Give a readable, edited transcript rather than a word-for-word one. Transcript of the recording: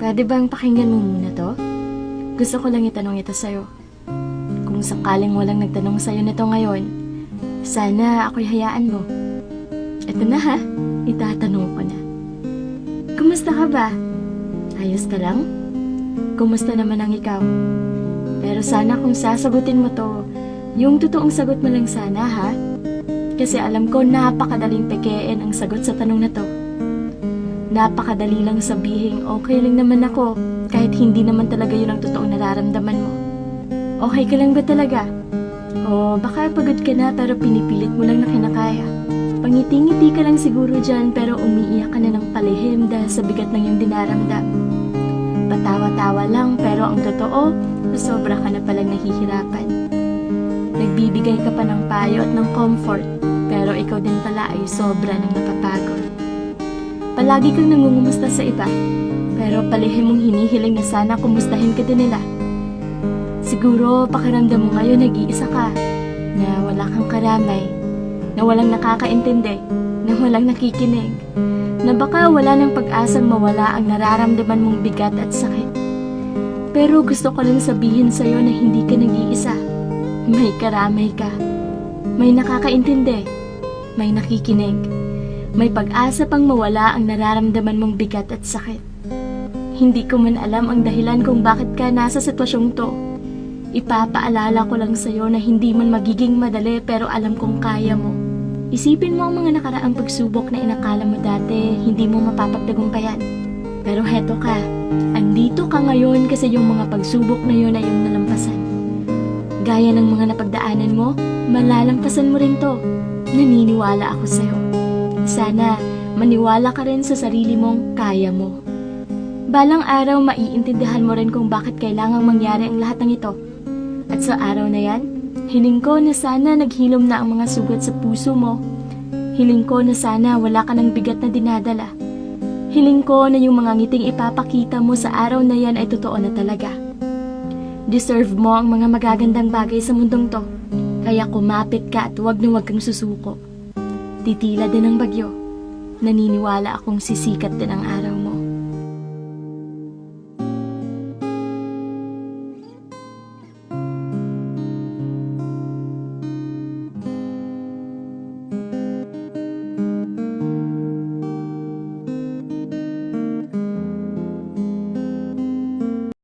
Pwede bang pakinggan mo muna to? Gusto ko lang itanong ito sa'yo. Kung sakaling walang nagtanong sa'yo nito ngayon, sana ako'y hayaan mo. Ito na ha, itatanong ko na. Kumusta ka ba? Ayos ka lang? Kumusta naman ang ikaw? Pero sana kung sasagutin mo to, yung totoong sagot mo lang sana ha? Kasi alam ko napakadaling pekein ang sagot sa tanong na to. Napakadali lang sabihin, okay lang naman ako, kahit hindi naman talaga yun ang totoong nararamdaman mo. Okay ka lang ba talaga? O baka pagod ka na pero pinipilit mo lang na kinakaya. Pangiti-ngiti ka lang siguro dyan pero umiiyak ka na ng palihim dahil sa bigat ng iyong dinaramdam. Patawa-tawa lang pero ang totoo, sobra ka na palang nahihirapan. Nagbibigay ka pa ng payo at ng comfort pero ikaw din pala ay sobra ng napapagod. Palagi kang nangungumusta sa iba, pero palihim mong hinihiling na sana kumustahin ka din nila. Siguro pakiramdam mo ngayon nag-iisa ka, na wala kang karamay, na walang nakakaintindi, na walang nakikinig, na baka wala ng pag-asang mawala ang nararamdaman mong bigat at sakit. Pero gusto ko lang sabihin sa'yo na hindi ka nag-iisa. May karamay ka, may nakakaintindi, may nakikinig. May pag-asa pang mawala ang nararamdaman mong bigat at sakit. Hindi ko man alam ang dahilan kung bakit ka nasa sitwasyong to. Ipapaalala ko lang sa'yo na hindi man magiging madali pero alam kong kaya mo. Isipin mo ang mga nakaraang pagsubok na inakala mo dati hindi mo mapapagtagumpayan. Pero heto ka, andito ka ngayon kasi yung mga pagsubok na yun ay yung nalampasan. Gaya ng mga napagdaanan mo, malalampasan mo rin to. Naniniwala ako sa'yo. Sana maniwala ka rin sa sarili mong kaya mo. Balang araw maiintindihan mo rin kung bakit kailangang mangyari ang lahat ng ito. At sa araw na yan, hiling ko na sana naghilom na ang mga sugat sa puso mo. Hiling ko na sana wala ka ng bigat na dinadala. Hiling ko na yung mga ngiting ipapakita mo sa araw na yan ay totoo na talaga. Deserve mo ang mga magagandang bagay sa mundong to. Kaya kumapit ka at huwag na huwag kang susuko. Titila din ang bagyo. Naniniwala akong sisikat din ang araw